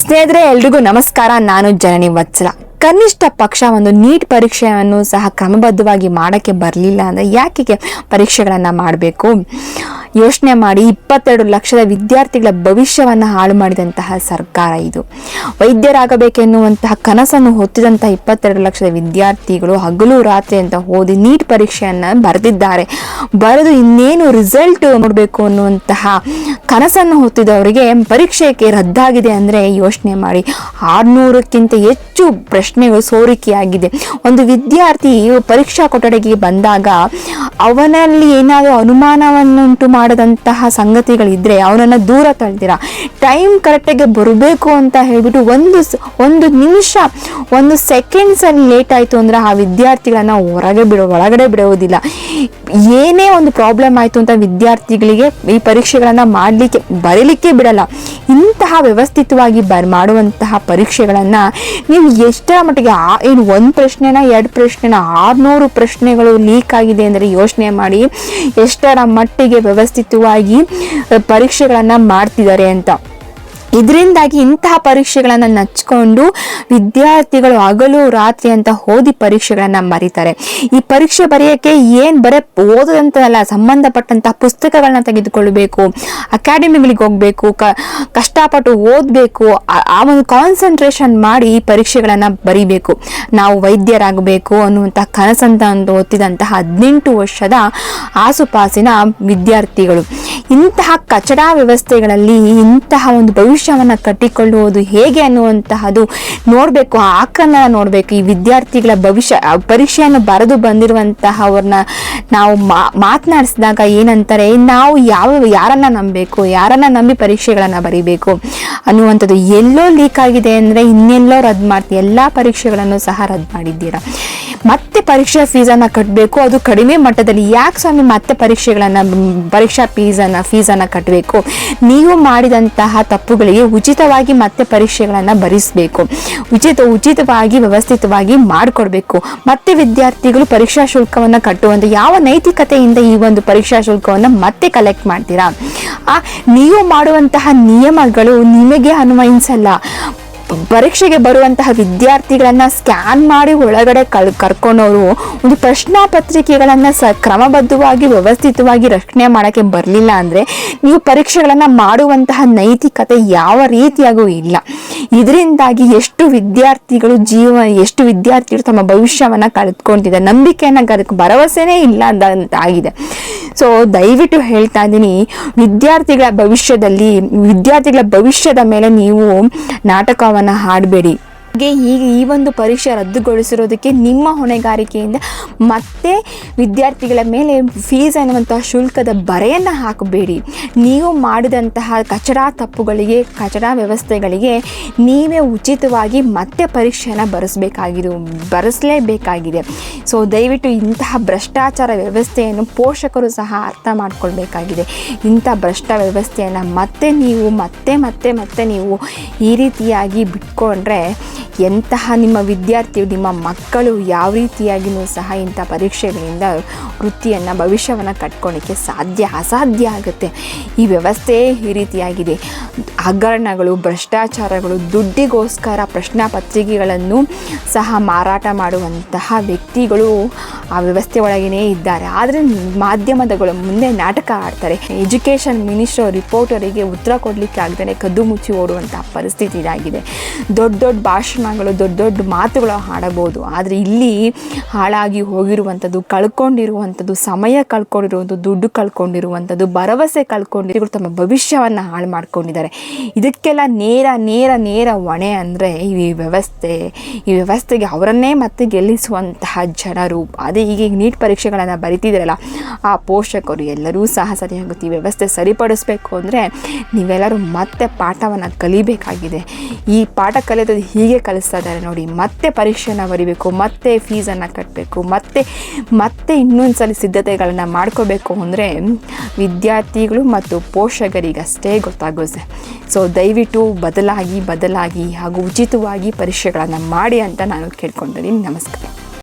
ಸ್ನೇಹಿತರೆ, ಎಲ್ರಿಗೂ ನಮಸ್ಕಾರ. ನಾನು ಜನನಿ ವತ್ಸಲ. ಕನಿಷ್ಠ ಪಕ್ಷ ಒಂದು ನೀಟ್ ಪರೀಕ್ಷೆಯನ್ನು ಸಹ ಕ್ರಮಬದ್ಧವಾಗಿ ಮಾಡೋಕ್ಕೆ ಬರಲಿಲ್ಲ ಅಂದರೆ ಯಾಕೆ ಪರೀಕ್ಷೆಗಳನ್ನು ಮಾಡಬೇಕು? ಯೋಚನೆ ಮಾಡಿ. 22 ಲಕ್ಷದ ವಿದ್ಯಾರ್ಥಿಗಳ ಭವಿಷ್ಯವನ್ನು ಹಾಳು ಮಾಡಿದಂತಹ ಸರ್ಕಾರ ಇದು. ವೈದ್ಯರಾಗಬೇಕೆನ್ನುವಂತಹ ಕನಸನ್ನು ಹೊತ್ತಿದಂತಹ 22 ಲಕ್ಷದ ವಿದ್ಯಾರ್ಥಿಗಳು ಹಗಲು ರಾತ್ರಿ ಅಂತ ಓದಿ ನೀಟ್ ಪರೀಕ್ಷೆಯನ್ನು ಬರೆದಿದ್ದಾರೆ. ಬರೆದು ಇನ್ನೇನು ರಿಸಲ್ಟ್ ನೋಡಬೇಕು ಅನ್ನುವಂತಹ ಕನಸನ್ನು ಹೊತ್ತಿದವರಿಗೆ ಪರೀಕ್ಷೆಗೆ ರದ್ದಾಗಿದೆ ಅಂದರೆ ಯೋಚನೆ ಮಾಡಿ. 600ಕ್ಕಿಂತ ಹೆಚ್ಚು ಪ್ರಶ್ನೆಗಳು ಸೋರಿಕೆಯಾಗಿದೆ. ಒಂದು ವಿದ್ಯಾರ್ಥಿ ಪರೀಕ್ಷಾ ಕೊಠಡಿಗೆ ಬಂದಾಗ ಅವನಲ್ಲಿ ಏನಾದರೂ ಅನುಮಾನವನ್ನುಂಟು ಮಾಡದಂತಹ ಸಂಗತಿಗಳಿದ್ರೆ ಅವನನ್ನು ದೂರ ತಳ್ತೀರ. ಟೈಮ್ ಕರೆಕ್ಟಾಗಿ ಬರಬೇಕು ಅಂತ ಹೇಳ್ಬಿಟ್ಟು ಒಂದು ನಿಮಿಷ, ಒಂದು ಸೆಕೆಂಡ್ಸಲ್ಲಿ ಲೇಟ್ ಆಯಿತು ಅಂದರೆ ಆ ವಿದ್ಯಾರ್ಥಿಗಳನ್ನ ಒಳಗಡೆ ಬಿಡುವುದಿಲ್ಲ. ಏನೇ ಒಂದು ಪ್ರಾಬ್ಲಮ್ ಆಯಿತು ಅಂತ ವಿದ್ಯಾರ್ಥಿಗಳಿಗೆ ಈ ಪರೀಕ್ಷೆಗಳನ್ನು ಬರೀಲಿಕ್ಕೆ ಬಿಡಲ್ಲ. ಇಂತಹ ವ್ಯವಸ್ಥಿತವಾಗಿ ಮಾಡುವಂತಹ ಪರೀಕ್ಷೆಗಳನ್ನು ನೀವು ಎಷ್ಟರ ಮಟ್ಟಿಗೆ ಏನು ಒಂದು ಪ್ರಶ್ನೆನ 2 ಪ್ರಶ್ನೆನ 600 ಪ್ರಶ್ನೆಗಳು ಲೀಕ್ ಆಗಿದೆ ಅಂದರೆ ಯೋಚನೆ ಮಾಡಿ ಎಷ್ಟರ ಮಟ್ಟಿಗೆ ವ್ಯವಸ್ಥಿತವಾಗಿ ಪರೀಕ್ಷೆಗಳನ್ನು ಮಾಡ್ತಿದ್ದಾರೆ ಅಂತ. ಇದರಿಂದಾಗಿ ಇಂತಹ ಪರೀಕ್ಷೆಗಳನ್ನು ನಚ್ಕೊಂಡು ವಿದ್ಯಾರ್ಥಿಗಳು ಹಗಲು ರಾತ್ರಿ ಅಂತ ಓದಿ ಪರೀಕ್ಷೆಗಳನ್ನು ಬರೀತಾರೆ. ಈ ಪರೀಕ್ಷೆ ಬರೆಯೋಕ್ಕೆ ಬರೀ ಓದೋದಂತಲ್ಲ, ಸಂಬಂಧಪಟ್ಟಂತಹ ಪುಸ್ತಕಗಳನ್ನ ತೆಗೆದುಕೊಳ್ಬೇಕು, ಅಕಾಡೆಮಿಗಳಿಗೆ ಹೋಗಬೇಕು, ಕಷ್ಟಪಟ್ಟು ಓದಬೇಕು, ಆ ಒಂದು ಕಾನ್ಸಂಟ್ರೇಷನ್ ಮಾಡಿ ಈ ಪರೀಕ್ಷೆಗಳನ್ನು ಬರೀಬೇಕು. ನಾವು ವೈದ್ಯರಾಗಬೇಕು ಅನ್ನುವಂಥ ಕನಸಂತ ಓದ್ತಿದಂತಹ 18 ವರ್ಷದ ಆಸುಪಾಸಿನ ವಿದ್ಯಾರ್ಥಿಗಳು ಇಂತಹ ಕಚಡ ವ್ಯವಸ್ಥೆಗಳಲ್ಲಿ ಇಂತಹ ಒಂದು ಭವಿಷ್ಯವನ್ನು ಕಟ್ಟಿಕೊಳ್ಳುವುದು ಹೇಗೆ ಅನ್ನುವಂತಹದ್ದು ನೋಡಬೇಕು. ಆಕರಣ ನೋಡಬೇಕು. ಈ ವಿದ್ಯಾರ್ಥಿಗಳ ಪರೀಕ್ಷೆಯನ್ನು ಬರೆದು ಬಂದಿರುವಂತಹವ್ರನ್ನ ನಾವು ಮಾತನಾಡಿಸಿದಾಗ ಏನಂತಾರೆ, ನಾವು ಯಾರನ್ನ ನಂಬಬೇಕು, ಯಾರನ್ನ ನಂಬಿ ಪರೀಕ್ಷೆಗಳನ್ನು ಬರೀಬೇಕು ಅನ್ನುವಂಥದ್ದು. ಎಲ್ಲೋ ಲೀಕ್ ಆಗಿದೆ ಅಂದರೆ ಇನ್ನೆಲ್ಲೋ ರದ್ದು ಮಾಡ್ತೀವಿ. ಎಲ್ಲ ಪರೀಕ್ಷೆಗಳನ್ನು ಸಹ ರದ್ದು ಮಾಡಿದ್ದೀರಾ. ಮತ್ತೆ ಪರೀಕ್ಷಾ ಫೀಸನ್ನು ಕಟ್ಟಬೇಕು, ಅದು ಕಡಿಮೆ ಮಟ್ಟದಲ್ಲಿ. ಯಾಕೆ ಸ್ವಾಮಿ ಮತ್ತೆ ಪರೀಕ್ಷಾ ಫೀಸನ್ನು ಕಟ್ಟಬೇಕು? ನೀವು ಮಾಡಿದಂತಹ ತಪ್ಪುಗಳಿಗೆ ಉಚಿತವಾಗಿ ಮತ್ತೆ ಪರೀಕ್ಷೆಗಳನ್ನು ಭರಿಸಬೇಕು, ಉಚಿತವಾಗಿ ವ್ಯವಸ್ಥಿತವಾಗಿ ಮಾಡಿಕೊಡ್ಬೇಕು. ಮತ್ತೆ ವಿದ್ಯಾರ್ಥಿಗಳು ಪರೀಕ್ಷಾ ಶುಲ್ಕವನ್ನು ಕಟ್ಟುವಂಥ ಯಾವ ನೈತಿಕತೆಯಿಂದ ಈ ಒಂದು ಪರೀಕ್ಷಾ ಶುಲ್ಕವನ್ನು ಮತ್ತೆ ಕಲೆಕ್ಟ್ ಮಾಡ್ತೀರಾ? ನೀವು ಮಾಡುವಂತಹ ನಿಯಮಗಳು ನಿಮಗೆ ಅನ್ವಯಿಸಲ್ಲ. ಪರೀಕ್ಷೆಗೆ ಬರುವಂತಹ ವಿದ್ಯಾರ್ಥಿಗಳನ್ನ ಸ್ಕ್ಯಾನ್ ಮಾಡಿ ಒಳಗಡೆ ಕರ್ಕೊಂಡವರು ಒಂದು ಪ್ರಶ್ನಾ ಪತ್ರಿಕೆಗಳನ್ನು ಕ್ರಮಬದ್ಧವಾಗಿ ವ್ಯವಸ್ಥಿತವಾಗಿ ರಕ್ಷಣೆ ಮಾಡೋಕ್ಕೆ ಬರಲಿಲ್ಲ ಅಂದರೆ ನೀವು ಪರೀಕ್ಷೆಗಳನ್ನು ಮಾಡುವಂತಹ ನೈತಿಕತೆ ಯಾವ ರೀತಿಯಾಗೂ ಇಲ್ಲ. ಇದರಿಂದಾಗಿ ಎಷ್ಟು ವಿದ್ಯಾರ್ಥಿಗಳು ತಮ್ಮ ಭವಿಷ್ಯವನ್ನು ಕಳೆದುಕೊಂಡಿದ್ದಾರೆ, ನಂಬಿಕೆಯನ್ನು ಭರವಸೆನೇ ಇಲ್ಲ ಅಂತಾಗಿದೆ. ಸೊ ದಯವಿಟ್ಟು ಹೇಳ್ತಾ ಇದ್ದೀನಿ, ವಿದ್ಯಾರ್ಥಿಗಳ ಭವಿಷ್ಯದ ಮೇಲೆ ನೀವು ನಾಟಕವನ್ನು ಹಾಡಬೇಡಿ. ಈ ಒಂದು ಪರೀಕ್ಷೆ ರದ್ದುಗೊಳಿಸಿರೋದಕ್ಕೆ ನಿಮ್ಮ ಹೊಣೆಗಾರಿಕೆಯಿಂದ ಮತ್ತೆ ವಿದ್ಯಾರ್ಥಿಗಳ ಮೇಲೆ ಫೀಸ್ ಅನ್ನುವಂತಹ ಶುಲ್ಕದ ಬರೆಯನ್ನು ಹಾಕಬೇಡಿ. ನೀವು ಮಾಡಿದಂತಹ ಕಚಡ ವ್ಯವಸ್ಥೆಗಳಿಗೆ ನೀವೇ ಉಚಿತವಾಗಿ ಮತ್ತೆ ಪರೀಕ್ಷೆಯನ್ನು ಬರೆಸಲೇಬೇಕಾಗಿದೆ. ಸೊ ದಯವಿಟ್ಟು ಇಂತಹ ಭ್ರಷ್ಟಾಚಾರ ವ್ಯವಸ್ಥೆಯನ್ನು ಪೋಷಕರು ಸಹ ಅರ್ಥ ಮಾಡ್ಕೊಳ್ಬೇಕಾಗಿದೆ. ಇಂಥ ಭ್ರಷ್ಟ ವ್ಯವಸ್ಥೆಯನ್ನು ಮತ್ತೆ ನೀವು ಈ ರೀತಿಯಾಗಿ ಬಿಟ್ಕೊಂಡ್ರೆ ಎಂತಹ ನಿಮ್ಮ ಮಕ್ಕಳು ಯಾವ ರೀತಿಯಾಗಿಯೂ ಸಹ ಇಂಥ ಪರೀಕ್ಷೆಗಳಿಂದ ಭವಿಷ್ಯವನ್ನು ಕಟ್ಕೊಳ್ಳಿಕ್ಕೆ ಅಸಾಧ್ಯ ಆಗುತ್ತೆ. ಈ ವ್ಯವಸ್ಥೆ ಈ ರೀತಿಯಾಗಿದೆ. ಹಗರಣಗಳು, ಭ್ರಷ್ಟಾಚಾರಗಳು, ದುಡ್ಡಿಗೋಸ್ಕರ ಪ್ರಶ್ನಾ ಪತ್ರಿಕೆಗಳನ್ನು ಸಹ ಮಾರಾಟ ಮಾಡುವಂತಹ ವ್ಯಕ್ತಿಗಳು ಆ ವ್ಯವಸ್ಥೆ ಒಳಗೇ ಇದ್ದಾರೆ. ಆದರೆ ಮಾಧ್ಯಮದಗಳು ಮುಂದೆ ನಾಟಕ ಆಡ್ತಾರೆ. ಎಜುಕೇಷನ್ ಮಿನಿಸ್ಟರ್ ರಿಪೋರ್ಟರಿಗೆ ಉತ್ತರ ಕೊಡಲಿಕ್ಕೆ ಆಗದೆ ಕದ್ದು ಮುಚ್ಚಿ ಓಡುವಂತಹ ಪರಿಸ್ಥಿತಿ ಇದಾಗಿದೆ. ದೊಡ್ಡ ಭಾಷಣಗಳು, ದೊಡ್ಡ ಮಾತುಗಳು ಆಡಬಹುದು. ಆದರೆ ಇಲ್ಲಿ ಹಾಳಾಗಿ ಹೋಗಿರುವಂಥದ್ದು, ಕಳ್ಕೊಂಡಿರುವಂಥದ್ದು, ಸಮಯ ಕಳ್ಕೊಂಡಿರುವಂಥದ್ದು, ದುಡ್ಡು ಕಳ್ಕೊಂಡಿರುವಂಥದ್ದು, ಭರವಸೆ ಕಳ್ಕೊಂಡಿರೋ ತಮ್ಮ ಭವಿಷ್ಯವನ್ನು ಹಾಳು ಮಾಡ್ಕೊಂಡಿದ್ದಾರೆ. ಇದಕ್ಕೆಲ್ಲ ನೇರ ಹೊಣೆ ಅಂದರೆ ಈ ವ್ಯವಸ್ಥೆಗೆ ಅವರನ್ನೇ ಮತ್ತೆ ಗೆಲ್ಲಿಸುವಂತಹ ಜನರು. ಅದೇ ಈಗ ನೀಟ್ ಪರೀಕ್ಷೆಗಳನ್ನು ಬರಿತಿದ್ರಲ್ಲ ಆ ಪೋಷಕರು ಎಲ್ಲರೂ ಸಹ ಸರಿಯಾಗುತ್ತೆ. ಈ ವ್ಯವಸ್ಥೆ ಸರಿಪಡಿಸ್ಬೇಕು ಅಂದರೆ ನೀವೆಲ್ಲರೂ ಮತ್ತೆ ಪಾಠವನ್ನು ಕಲಿಬೇಕಾಗಿದೆ. ಈ ಪಾಠ ಕಲಿಯೋದು ಹೀಗೆ ಕಲಿಸ್ತಾ ಇದ್ದಾರೆ ನೋಡಿ. ಮತ್ತೆ ಪರೀಕ್ಷೆಯನ್ನು ಬರಿಬೇಕು, ಮತ್ತೆ ಫೀಸನ್ನು ಕಟ್ಟಬೇಕು, ಮತ್ತೆ ಇನ್ನೊಂದ್ಸಲ ಸಿದ್ಧತೆಗಳನ್ನು ಮಾಡ್ಕೋಬೇಕು ಅಂದರೆ ವಿದ್ಯಾರ್ಥಿಗಳು ಮತ್ತು ಪೋಷಕರಿಗಷ್ಟೇ ಗೊತ್ತಾಗುತ್ತೆ. ಸೊ ದಯವಿಟ್ಟು ಬದಲಾಗಿ ಹಾಗೂ ಉಚಿತವಾಗಿ ಪರೀಕ್ಷೆಗಳನ್ನು ಮಾಡಿ ಅಂತ ನಾನು ಕೇಳ್ಕೊಂಡಿದ್ದೀನಿ. ನಮಸ್ಕಾರ.